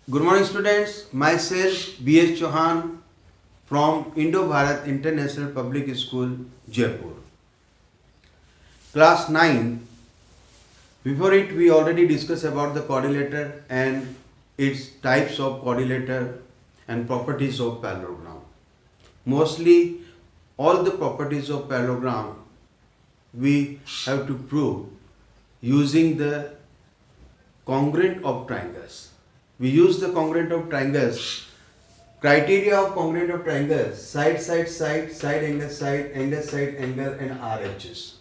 Good morning, students. Myself, B.S. Chauhan from Indo-Bharat International Public School, Jaipur. Class 9. Before it, we already discussed about the quadrilateral and its types of quadrilateral and properties of parallelogram. Mostly, all the properties of parallelogram we have to prove using the congruent of triangles. We use the congruent of triangles. Criteria of congruent of triangles: side, side, side, side, angle, side, angle, and RHS.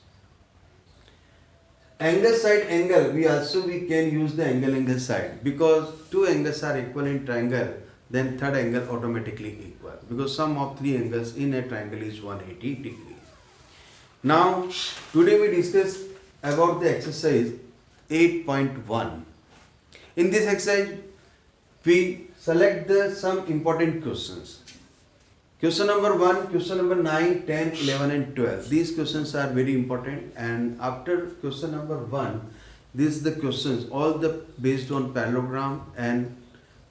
Angle, side, angle. We can use the angle side, because two angles are equal in triangle. Then third angle automatically equal, because sum of three angles in a triangle is 180 degree. Now today we discuss about the exercise 8.1. In this exercise, we select some important questions. Question number 1, question number 9, 10, 11 and 12. These questions are very important, and after question number 1, these the questions all the based on parallelogram and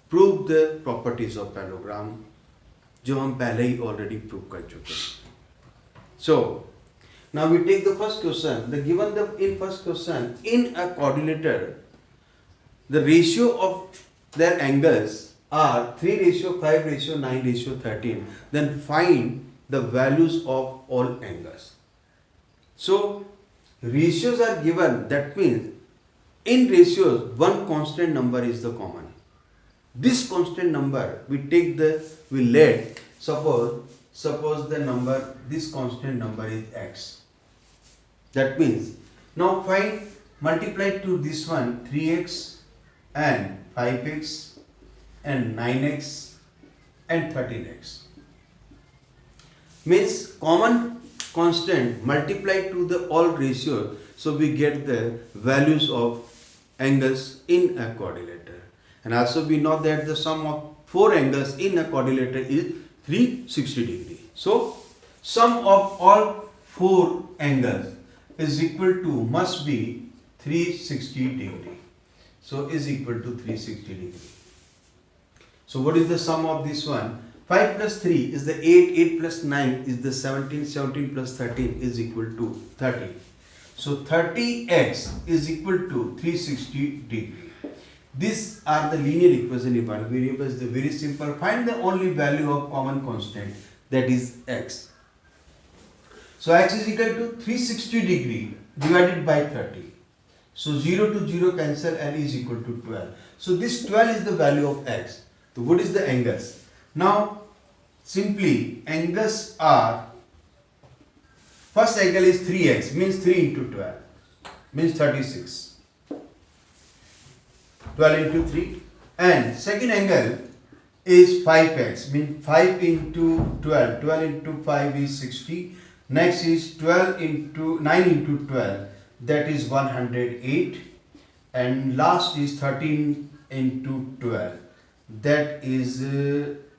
prove the properties of parallelogram जो हम पहले ही already prove कर चुके हैं. So now we take the first question. The given in first question, in a quadrilateral, the ratio of their angles are 3:5:9:13. Then find the values of all angles. So ratios are given. That means in ratios one constant number is the common. This constant number we let suppose the number, this constant number is x. That means now multiply to this one 3x and 5x and 9x and 13x. Means common constant multiplied to the all ratios, so we get the values of angles in a quadrilateral. And also we know that the sum of four angles in a quadrilateral is 360 degree. So sum of all four angles is equal to, must be 360 degree. So is equal to 360 degree. So what is the sum of this one? 5 plus 3 is the 8, 8 plus 9 is the 17, 17 plus 13 is equal to 30. So 30x is equal to 360 degree. These are the linear equation in one variable. Is the very simple. Find the only value of common constant, that is x. So x is equal to 360 degree divided by 30. So 0 to 0 cancel and is equal to 12. So this 12 is the value of x. So what is the angles? Now simply angles are, first angle is 3x, means 3 into 12 means 36. 12 into 3. And second angle is 5x, means 5 into 12. 12 into 5 is 60. Next is 12 into 9 into 12, that is 108. And last is 13 into 12, that is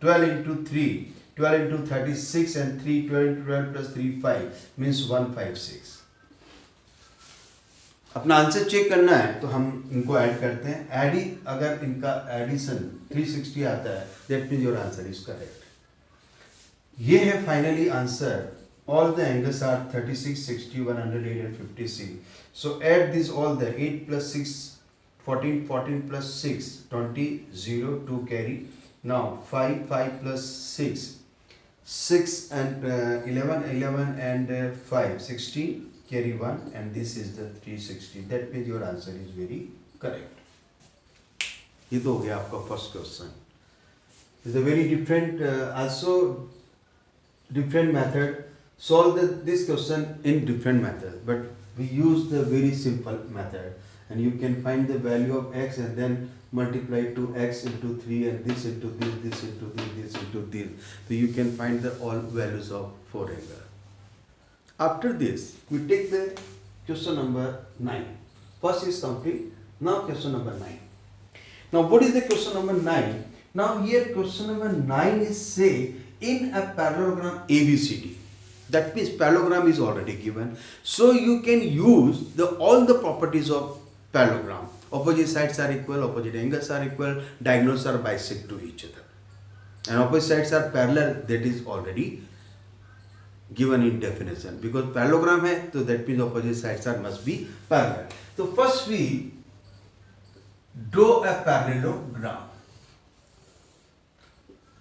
12 into 3, 12 into 36 and 3, 12 into 12 plus 3, 5 means 156. अपना answer check करना है तो हम इनको add करते हैं. अगर इनका एडिशन 360 आता है, that means your answer is correct. ये है finally answer. All the angles are 36, 60, 108 and 56. So add this all the 8 plus 6, 14, 14 plus 6, 20, 0, 2 carry. Now 5, 5 plus 6, 6 and 11, 11 and 5, 16, carry 1, and this is the 360. That means your answer is very correct. ये तो हो गया आपका first question. It's a very different, also different method. Solve this question in different method, but we use the very simple method, and you can find the value of x and then multiply to x into 3 and this into this, this into this, this into this. So you can find the all values of four angles. After this, we take the question number 9. First is complete. Now question number 9. Now what is the question number 9? Now here question number 9 is say in a parallelogram ABCD. That means parallelogram is already given. So you can use all the properties of parallelogram opposite sides are equal, opposite angles are equal, diagonals are bisect to each other, and opposite sides are parallel. That is already given in definition. Because parallelogram है तो that means opposite sides are must be parallel. So first we draw a parallelogram.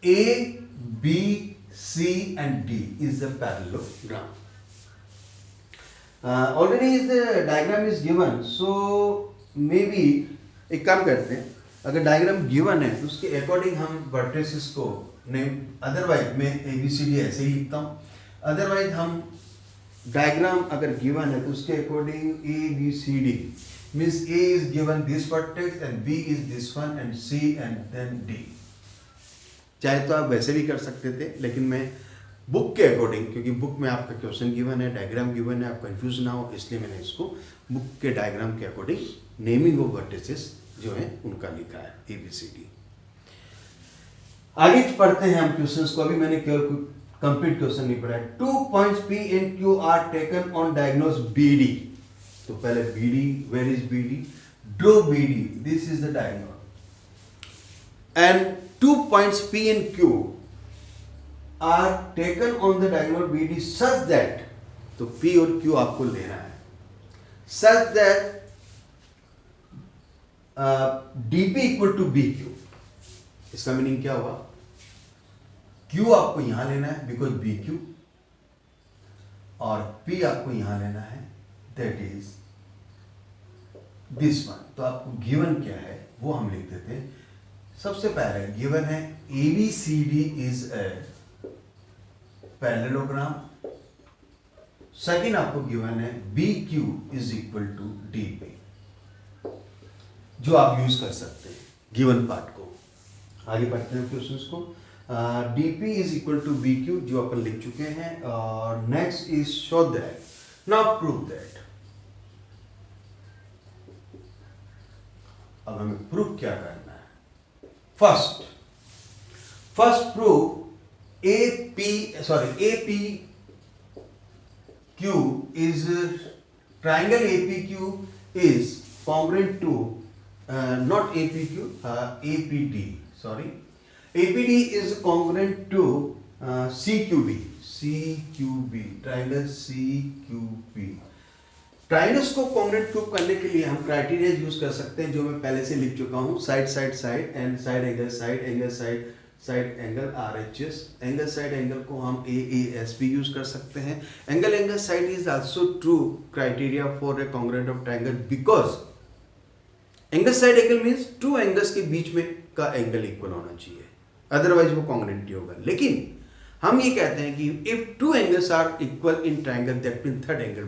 A, B, C and D is the parallelogram. Already the diagram is given, so maybe एक काम करते हैं, अगर diagram given है तो उसके according हम vertices को नेम, अदरवाइज मैं ABCD ऐसे ही लिखता हूँ. अदरवाइज हम डायग्राम अगर गिवन है तो उसके according ABCD means A is given this vertex and B is this one and C and then D. चाहे तो आप वैसे भी कर सकते थे, लेकिन मैं बुक के अकॉर्डिंग, क्योंकि बुक में आपका क्वेश्चन गिवन है, डायग्राम गिवन है, आप कंफ्यूज ना हो, इसलिए मैंने इसको बुक के डायग्राम के अकॉर्डिंग नेमिंग ऑफ वर्टिसेस जो है उनका लिखा है ABCD. आगे पढ़ते हैं हम क्वेश्चंस को. अभी मैंने केवल कंप्लीट क्वेश्चन नहीं पढ़ा है. 2 points P and Q are taken on diagonals BD. तो पहले BD, where is BD? Draw BD. This is the diagonal. And 2 points P and Q are taken on the diagonal BD such that, तो P और Q आपको लेना है, such that DP equal to BQ. इसका meaning क्या हुआ? Q आपको यहां लेना है बिकॉज BQ, और P आपको यहां लेना है, दैट इज दिस वन. तो आपको गिवन क्या है वो हम लिख देते हैं. सबसे पहले गिवन है ABCD is a parallelogram. Second आपको गिवन है BQ is equal to DP, जो आप यूज कर सकते हैं गिवन पार्ट को. आगे पढ़ते हैं क्वेश्चंस को. DP is equal to BQ जो अपन लिख चुके हैं. और next is show that, now prove that. अब हमें प्रूव क्या करना है? First prove APQ is triangle APQ is congruent to not APQ, APD. Sorry, APD is congruent to CQB. Triangle CQB. Triangles को कॉन्ग्रुएंट प्रूव करने के लिए हम क्राइटेरिया यूज कर सकते हैं जो मैं पहले से लिख चुका हूं. Side and side angle side angle RHS. Angle side angle को हम AAS भी यूज कर सकते हैं. Angle side is also true criteria for a congruent of triangle because angle side angle means two angles के बीच में का एंगल इक्वल होना चाहिए, अदरवाइज वो कॉन्ग्रुएंट नहीं होगा. लेकिन हम ये कहते हैं कि if two angles are equal in triangle that mean third angle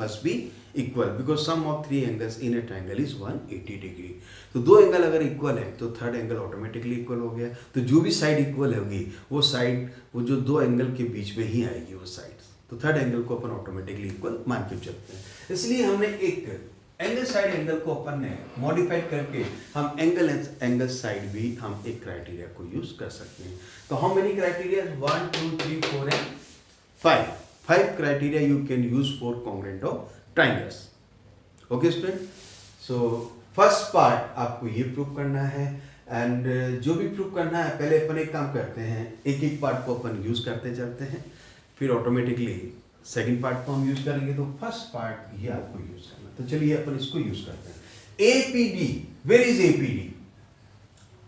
must be equal because sum of 3 angles in a triangle is 180 degree. तो 2 एंगल अगर इक्वल है तो थर्ड एंगल ऑटोमेटिकली इक्वल हो गया. तो जो भी साइड इक्वल होगी वो जो 2 एंगल के बीच में ही आएगी वो साइड. तो थर्ड एंगल को अपन ऑटोमेटिकली इक्वल मान के चलते हैं. इसलिए हमने एक एंगल साइड एंगल को अपन ने मॉडिफाइड करके हम एंगल साइड भी हम एक क्राइटेरिया को यूज कर सकते हैं. तो how many criteria? 1 2 3 4 and 5 criteria you can use for congruent of triangles. Okay student, so first part आपको ये प्रूव करना है. एंड जो भी प्रूव करना है पहले अपन एक काम करते हैं, एक पार्ट को अपन यूज करते चलते हैं, फिर ऑटोमेटिकली सेकंड पार्ट को हम यूज करेंगे. तो फर्स्ट पार्ट ये आपको यूज करना. तो चलिए अपन इसको यूज करते हैं. APD, where is APD?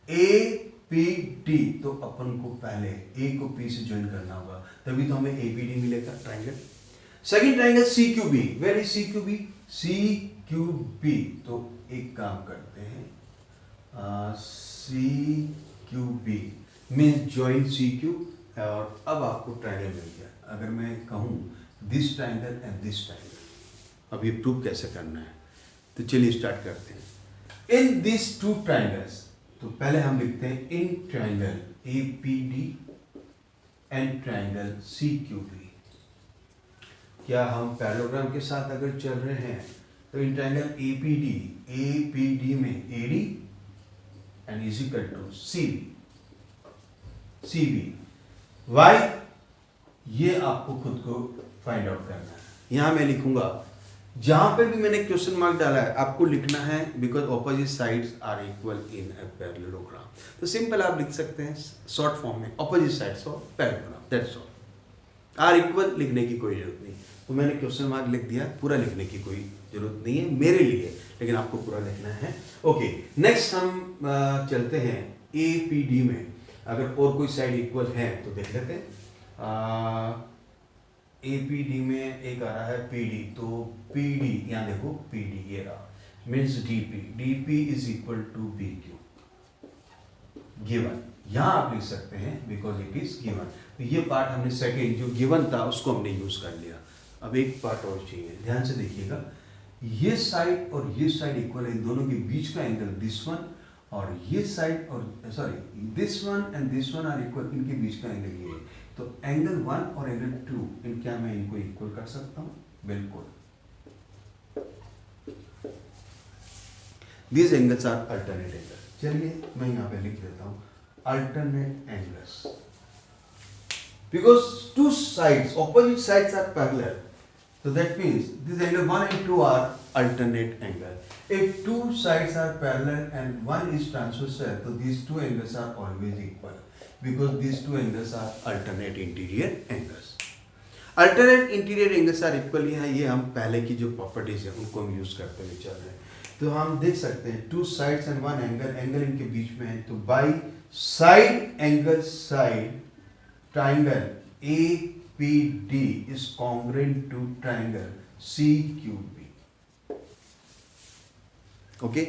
APD तो अपन को पहले A को P से ज्वाइन करना होगा, तभी तो हमें APD मिलेगा triangle. Second triangle CQB, where is CQB? CQB तो एक काम करते हैं, CQB मीन्स ज्वाइन CQ. और अब आपको ट्राइंगल मिल गया. अगर मैं कहूँ this triangle and this triangle, अब ये प्रूव कैसे करना है तो चलिए स्टार्ट करते हैं. इन दिस 2 ट्राइंगल्स, तो पहले हम लिखते हैं इन triangle APD and triangle CQB. क्या हम पैरेललोग्राम के साथ अगर चल रहे हैं तो इन ट्राइंगल APD में AD and is equal to CB. Why ये आपको खुद को फाइंड आउट करना है. यहां मैं लिखूंगा जहां पे भी मैंने क्वेश्चन मार्क डाला है आपको लिखना है because opposite sides are equal in a parallelogram. तो सिंपल आप लिख सकते हैं शॉर्ट फॉर्म में opposite sides of parallelogram, that's all. Are equal लिखने की कोई जरूरत नहीं, तो मैंने क्वेश्चन मार्क लिख दिया, पूरा लिखने की कोई जरूरत नहीं है मेरे लिए, लेकिन आपको पूरा लिखना है। ओके, नेक्स्ट हम चलते हैं ए पी डी में। अगर और कोई साइड इक्वल है तो देख लेते हैं। ए पी डी में एक आ रहा है पी डी, तो पी डी यहाँ देखो पी डी ये रहा means D P is equal to B Q given. यहाँ आप लिख सकते हैं बिकॉज इट इज गिवन। तो ये पार्ट हमने सेकेंड जो गिवन था उसको हमने यूज कर लिया। अब एक पार्ट और चाहिए, ध्यान से देखिएगा। ये साइड और ये साइड इक्वल है, इन दोनों के बीच का एंगल दिस वन, और ये साइड और sorry this one and this one are equal, इनके बीच का एंगल ये है। तो एंगल 1 और एंगल 2 इन क्या मैं इनको इक्वल कर सकता हूं? बिल्कुल। These angles are alternate angle. चलिए मैं यहां पे लिख देता हूं alternate angles because two sides opposite sides are parallel, so that means this angle 1 and 2 are alternate angle. If two sides are parallel and one is transversal, so these two angles are always equal because these two angles are alternate interior angles. Alternate interior angles are equal। ये हम पहले की जो properties है उनको हम use करते हुए चल रहे हैं। तो हम देख सकते हैं two sides and one angle, angle इनके बीच में है, तो by side angle side triangle A PD is congruent to triangle CQB। Okay,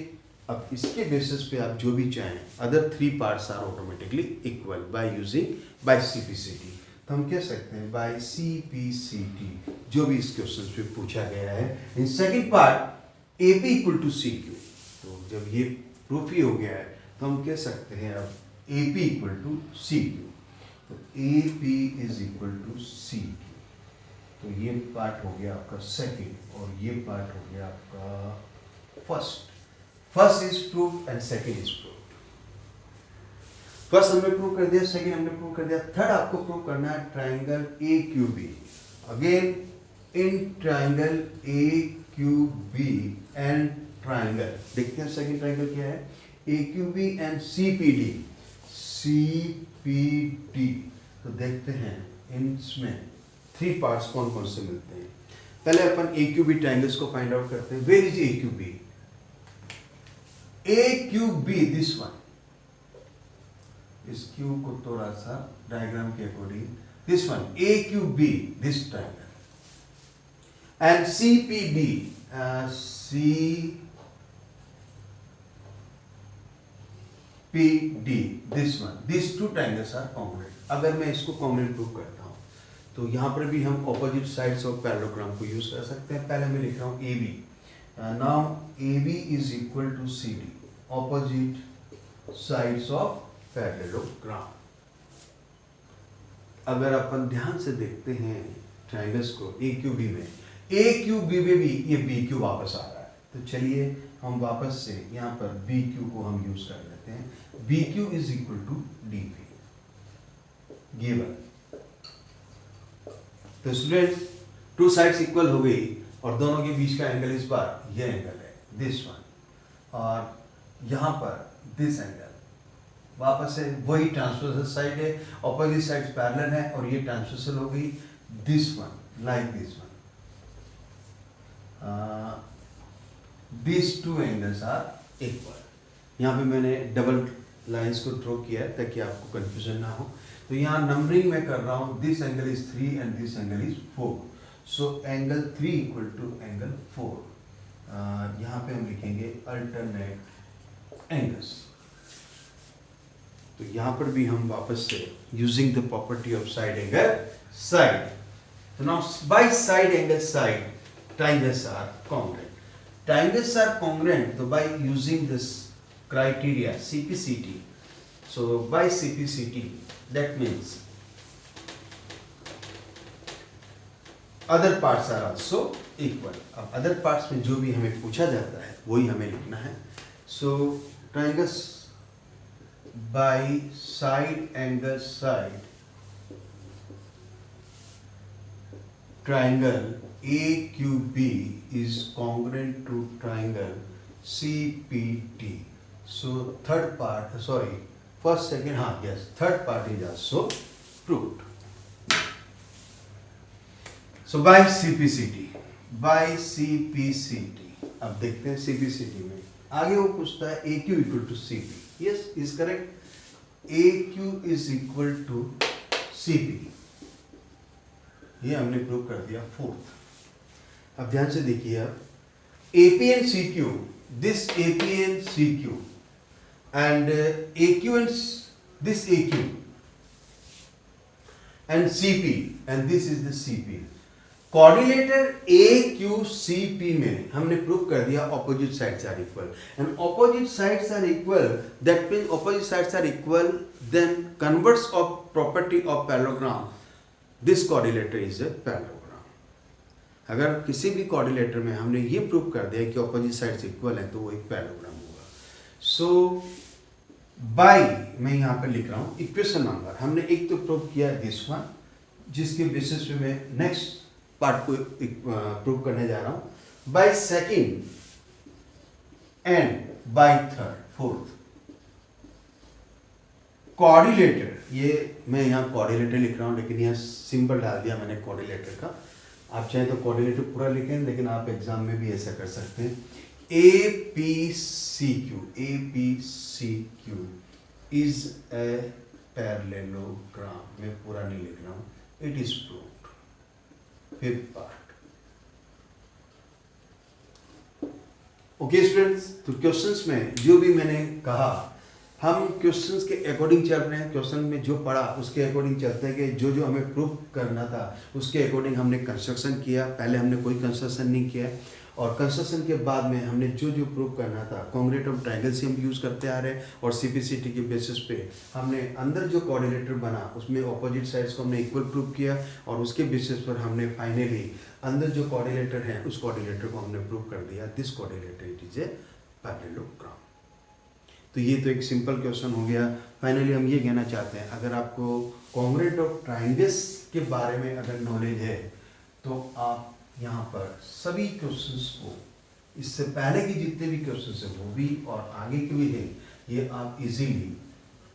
अब इसके बेसिस पे आप जो भी चाहें, other three parts are automatically equal by using by CPCT। तो हम कह सकते हैं बाय CPCT जो भी इस क्वेश्चन पे पूछा गया है in second part AP equal to CQ। तो जब ये प्रूफ ही हो गया है तो हम कह सकते हैं अब AP इक्वल टू CQ। तो AP इज इक्वल टू सी। तो ये पार्ट हो गया आपका सेकंड और ये पार्ट हो गया आपका first. First is proof and second is proof. First हमने प्रूव कर दिया, सेकंड हमने प्रूव कर दिया, थर्ड आपको प्रूव करना है triangle AQB। Again in triangle AQB and triangle, देखते हैं सेकंड ट्राइंगल क्या है, AQB एंड CPD। CPD तो देखते हैं इनमें थ्री पार्ट्स कौन कौन से मिलते हैं। पहले अपन AQB ट्राइंगल्स को फाइंड आउट करते हैं। Where is AQB? AQB this one, इस Q को थोड़ा सा डायग्राम के according, this one AQB this triangle and CPD PD this one, these two triangles are congruent। अगर मैं इसको congruent प्रूव करता हूँ तो यहाँ पर भी हम opposite sides of parallelogram को यूज कर सकते हैं। पहले मैं लिख रहा हूँ AB। now AB is equal to CD, opposite sides of parallelogram। अगर अपन ध्यान से देखते हैं ट्राइंगल्स को AQB में, AQB में भी ये BQ वापस आ रहा है। तो चलिए हम वापस से यहाँ पर BQ को हम यूज कर लेते हैं। BQ is equal to DP given। तो स्टूडेंट टू साइड्स इक्वल हो गई और दोनों के बीच का एंगल इस बार ये एंगल है दिस वन, और यहाँ पर दिस एंगल वापस से वही ट्रांसवर्सल साइड है, ऑपोजिट साइड्स पैरेलल है और ये ट्रांसवर्सल हो गई this one like this one. these two angles are equal। यहाँ पे मैंने डबल लाइंस को ड्रॉ किया है ताकि आपको कंफ्यूजन ना हो। तो यहाँ नंबरिंग में कर रहा हूँ, this angle is 3 and this angle is 4। So angle 3 equal to angle 4। यहाँ पे हम लिखेंगे अल्टरनेट एंगल्स। तो यहाँ पर भी हम वापस से using the property of side angle side, तो now by side angle side triangles are congruent। Triangles are congruent so by using this criteria CPCT। so by CPCT that means other parts are also equal। अब other parts में जो भी हमें पूछा जाता है वही हमें लिखना है। so triangles by side angle side triangle AQB is congruent to triangle CPT. So third part, sorry, first, second, yes, third part is also proved. So by CPCT, अब देखते हैं CPCT में आगे वो पूछता है AQ equal to CP. Yes, is correct. AQ is equal to CP. ये हमने प्रूव कर दिया फोर्थ. अब ध्यान से देखिए आप AP and CQ, this AP and CQ and AQ and this AQ and CP and this is the CP. Coordinator AQCP में हमने प्रूव कर दिया opposite sides are equal and opposite sides are equal, that means opposite sides are equal, then converse of property of parallelogram, this coordinator is a parallelogram. अगर किसी भी coordinator में हमने ये प्रूव कर दिया कि ऑपोजिट साइड्स इक्वल है तो वो एक पैरेललोग्राम होगा. सो बाय मैं यहाँ पर लिख रहा हूँ इक्वेशन नंबर, हमने एक तो प्रूव किया दिस वन, जिसके बेसिस पे मैं नेक्स्ट पार्ट को प्रूव करने जा रहा हूं. By second and by third fourth coordinator, ये मैं यहाँ कोऑर्डिनेटर लिख रहा हूं लेकिन यहाँ सिंबल डाल दिया मैंने कोऑर्डिनेटर का. आप चाहे तो कोऑर्डिनेटर पूरा लिखें लेकिन आप एग्जाम में भी ऐसा कर सकते हैं. APCQ is a parallelogram. मैं पूरा नहीं लिख रहा हूं, it is proved. Fifth part. Okay students, तो क्वेश्चंस में जो भी मैंने कहा हम क्वेश्चंस के अकॉर्डिंग चल रहे हैं. क्वेश्चन में जो पढ़ा उसके अकॉर्डिंग चलते हैं कि जो जो हमें प्रूव करना था उसके अकॉर्डिंग हमने कंस्ट्रक्शन किया. पहले हमने कोई कंस्ट्रक्शन नहीं किया और कंस्ट्रक्शन के बाद में हमने जो जो प्रूव करना था कॉन्ग्रेट ऑफ ट्रायंगल से हम यूज़ करते आ रहे हैं और CPCT के बेसिस पे हमने अंदर जो कोऑर्डिनेटर बना उसमें ऑपोजिट साइड्स को हमने इक्वल प्रूव किया और उसके बेसिस पर हमने फाइनली अंदर जो कोऑर्डिनेटर है उस कोऑर्डिनेटर को हमने प्रूव कर दिया. This coordinator it is a parallelogram. तो ये तो एक सिंपल क्वेश्चन हो गया. फाइनली हम ये कहना चाहते हैं अगर आपको कॉन्ग्रेट ऑफ ट्रायंगल्स के बारे में अगर नॉलेज है तो आप यहाँ पर सभी क्वेश्चंस को, इससे पहले की जितने भी क्वेश्चंस हैं वो भी और आगे के भी हैं, ये आप इजीली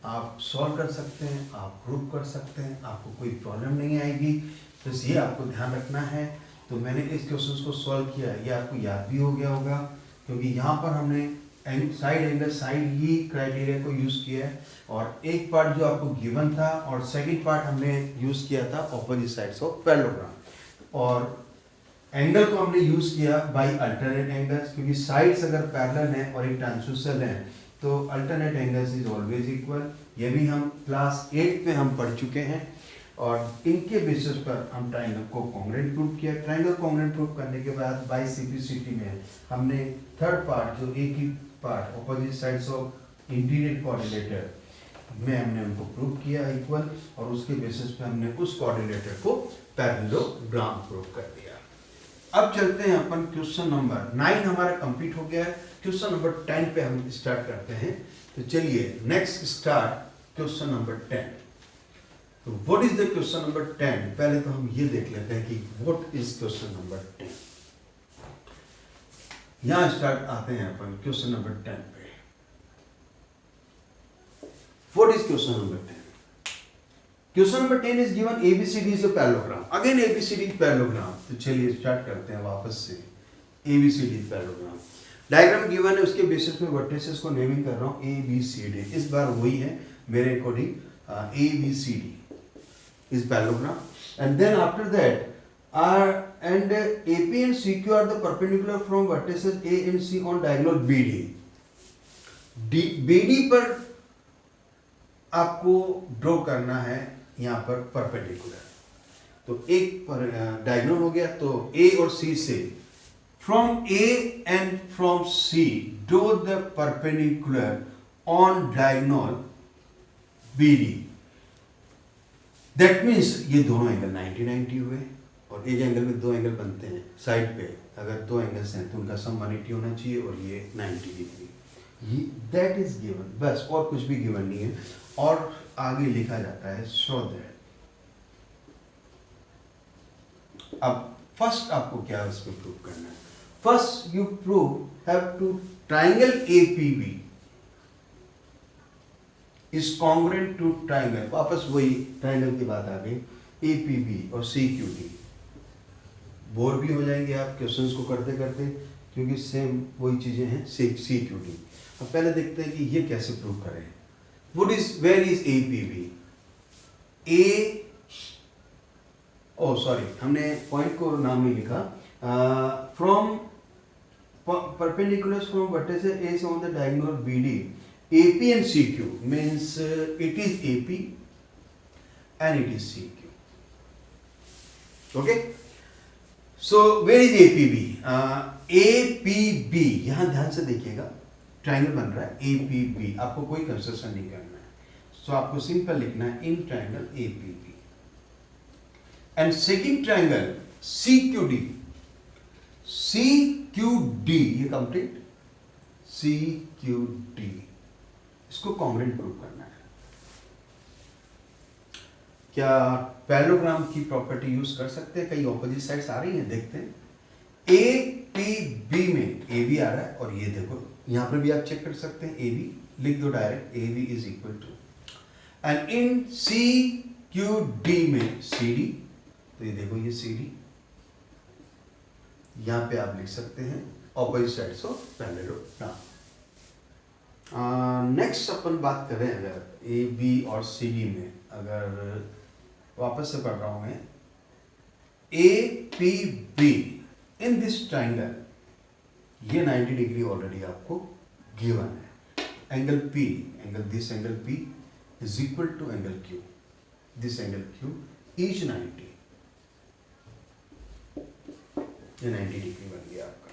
आप सॉल्व कर सकते हैं, आप प्रूव कर सकते हैं, आपको कोई प्रॉब्लम नहीं आएगी. बस ये आपको ध्यान रखना है. तो मैंने इस क्वेश्चंस को सॉल्व किया, ये आपको याद भी हो गया होगा क्योंकि यहाँ पर हमने साइड एंगल साइड ही क्राइटेरिया को यूज़ किया है और एक पार्ट जो आपको गिवन था और सेकेंड पार्ट हमने यूज़ किया था ऑपोजिट साइड्स ऑफ पैरेललोग्राम. और एंगल को हमने यूज किया बाय अल्टरनेट एंगल्स क्योंकि साइड्स अगर पैरेलल हैं और एक ट्रांसवर्सल है तो alternate angles is always equal. ये भी हम क्लास 8 में हम पढ़ चुके हैं और इनके बेसिस पर हम ट्रायंगल को कॉन्ग्रुएंट प्रूव किया. ट्रायंगल कॉन्ग्रुएंट प्रूव करने के बाद बाय CPCT में हमने थर्ड पार्ट जो एक ही part opposite sides of interior coordinator में हमने उनको प्रूव किया इक्वल और उसके बेसिस पे हमने उस कोऑर्डिनेटर को पैरेललोग्राम प्रूव कर दिया. अब चलते हैं अपन क्वेश्चन नंबर 9 हमारा कंप्लीट हो गया है. क्वेश्चन नंबर 10 पे हम स्टार्ट करते हैं. तो चलिए नेक्स्ट स्टार्ट क्वेश्चन नंबर 10. तो what is the question number 10? पहले तो हम ये देख लेते हैं कि व्हाट इज क्वेश्चन नंबर 10. यहां स्टार्ट आते हैं अपन क्वेश्चन नंबर 10 पे. What is question number 10? Question number 10 is given ABCD is a parallelogram. Again ABCD is parallelogram. तो चलिए स्टार्ट करते हैं वापस से. ABCD is parallelogram. Diagram given है उसके बेसिस पे वर्टिसेस को नेमिंग कर रहा हूं ABCD. इस बार वही है मेरे according. ABCD is parallelogram and then after that AP and CQ are the perpendicular from vertices A and C on diagonal BD. BD पर आपको ड्रॉ करना है यहाँ पर परपेंडिकुलर. तो एक पर डायगोनल हो गया तो A और C से from A and from C draw the perpendicular on diagonal BD. That means ये दोनों एंगल 90-90 हुए और एक एंगल में दो एंगल बनते हैं साइड पे. अगर दो एंगल्स हैं तो उनका सम 180 होना चाहिए और ये 90 डिग्री. That is given. बस और कुछ भी गिवन नहीं है. और आगे लिखा जाता है शो दैट. अब फर्स्ट आपको क्या इसमें प्रूव करना है? First you prove have to triangle APB is congruent to triangle, वापस वही ट्राइंगल की बात आ गई, APB और CQD। बोर भी हो जाएंगे आप क्वेश्चंस को करते करते, क्योंकि सेम वही चीजें हैं CQD। अब पहले देखते हैं कि ये कैसे प्रूव करें। Where is APB? हमने पॉइंट को नाम नहीं लिखा। From perpendiculars from vertices A on the diagonal BD, AP and CQ means it is AP and it is CQ. Okay? So where is APB? APB यहाँ ध्यान से देखिएगा, ट्राइंगल बन रहा है APB, आपको कोई कंस्ट्रक्शन नहीं करना है, so आपको सिंपल लिखना है in triangle APB and second triangle CQD। CQD ये कंप्लीट CQD, इसको कॉन्ग्रुएंट प्रूव करना है। क्या पैरेललोग्राम की प्रॉपर्टी यूज कर सकते हैं? कई ऑपोजिट साइड्स आ रही हैं, देखते हैं। APB में AB आ रहा है, और ये देखो यहां पर भी आप चेक कर सकते हैं, AB लिख दो direct, AB is equal to, and in CQD में CD, तो ये देखो ये CD, यहां पे आप लिख सकते हैं opposite sides of parallelogram. Next अपन बात करें अगर AB और CD में, अगर वापस से पढ़ रहा हूं मैं, APB इन दिस ट्राइंगल, ये 90 डिग्री ऑलरेडी आपको गिवन है। Angle P, this angle P is equal to angle Q, this angle Q is 90, ये 90 डिग्री बन गया आपका।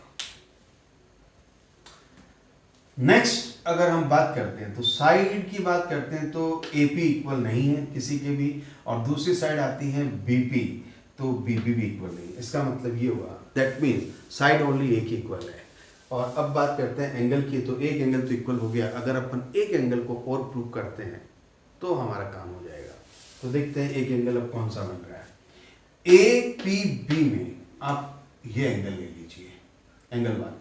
नेक्स्ट अगर हम बात करते हैं तो साइड की बात करते हैं, तो AP इक्वल नहीं है किसी के भी, और दूसरी साइड आती है BP, तो BP भी इक्वल नहीं है। इसका मतलब ये हुआ, दैट मीन्स साइड ओनली एक इक्वल है। और अब बात करते हैं एंगल की, तो एक एंगल तो इक्वल हो गया, अगर अपन एक एंगल को और प्रूव करते हैं तो हमारा काम हो जाएगा। तो देखते हैं एक एंगल अब कौन सा बन रहा है। APB में आप ये एंगल ले लीजिए, angle 1,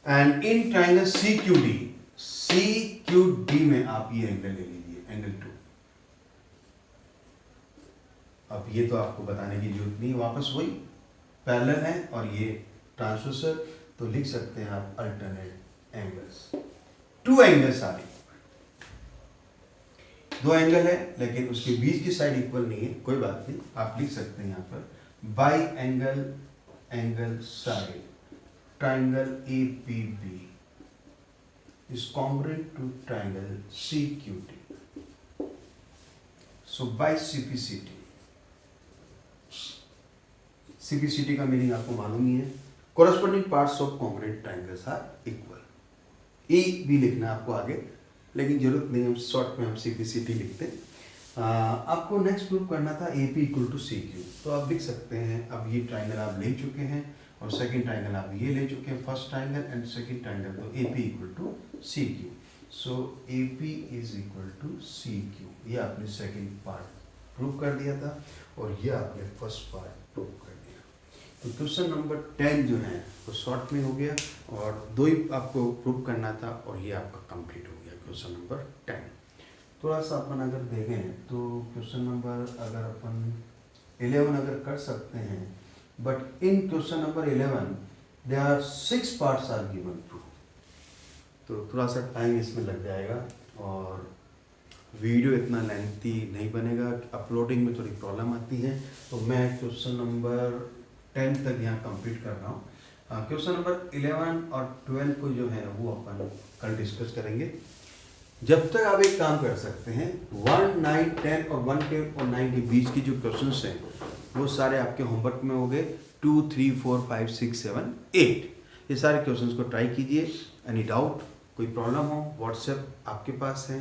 and in triangle CQD में आप ये एंगल ले लीजिए, एंगल 2। अब ये तो आपको बताने की जरूरत नहीं, वापस वही पैरेलल है और ये ट्रांसवर्सल, तो लिख सकते हैं आप अल्टरनेट एंगल्स। 2 एंगल्स आ रही, 2 एंगल है लेकिन उसके बीच की साइड इक्वल नहीं है, कोई बात नहीं, आप लिख सकते हैं यहाँ पर by angle side triangle APB is congruent to triangle CQD. So by CPCT का मीनिंग आपको मालूम ही है, corresponding parts of congruent triangles are equal. E भी लिखना आपको आगे, लेकिन जरूरत नहीं, हम शॉर्ट में हम CPCT लिखते हैं। आपको नेक्स्ट प्रूव करना था AP इक्वल टू CQ, तो आप लिख सकते हैं, अब ये ट्राइंगल आप ले चुके हैं और सेकंड ट्राइंगल आप ये ले चुके हैं, first triangle and second triangle, तो AP equal to CQ। So AP is equal to CQ, ये आपने सेकंड पार्ट प्रूव कर दिया था और ये आपने फर्स्ट पार्ट प्रूव कर दिया। तो क्वेश्चन नंबर 10 जो है वो शॉर्ट में हो गया और 2 ही आपको प्रूव करना था और ये आपका कंप्लीट हो गया क्वेश्चन नंबर 10। थोड़ा सा अपन अगर देखें तो क्वेश्चन नंबर अगर अपन 11 अगर कर सकते हैं, but in question number 11 there are 6 parts are given to, तो थोड़ा सा टाइम इसमें लग जाएगा और वीडियो इतना लेंथी नहीं बनेगा, अपलोडिंग में थोड़ी प्रॉब्लम आती है, तो मैं क्वेश्चन नंबर 10 तक यहाँ कंप्लीट कर रहा हूँ। क्वेश्चन नंबर 11 और 12 को जो है वो अपन कल डिस्कस करेंगे। जब तक आप एक काम कर सकते हैं, 1, 9, 10 और 1, 10 और 9 के बीच की जो क्वेश्चंस हैं वो सारे आपके होमवर्क में हो गए। 2, 3, 4, 5, 6, 7, 8 ये सारे क्वेश्चंस को ट्राई कीजिए। एनी डाउट, कोई प्रॉब्लम हो, व्हाट्सएप आपके पास है,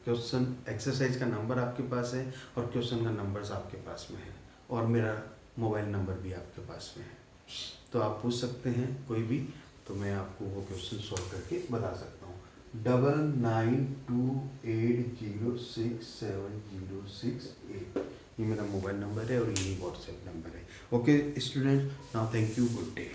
क्वेश्चन एक्सरसाइज का नंबर आपके पास है और क्वेश्चन का नंबर्स आपके पास में है और मेरा मोबाइल नंबर भी आपके पास में है, तो आप पूछ सकते हैं कोई भी, तो मैं आपको वो क्वेश्चन सॉल्व करके बता सकता हूँ। 9928067068 ये मेरा मोबाइल नंबर है और यही व्हाट्सएप नंबर है. Okay student, now thank you, good day.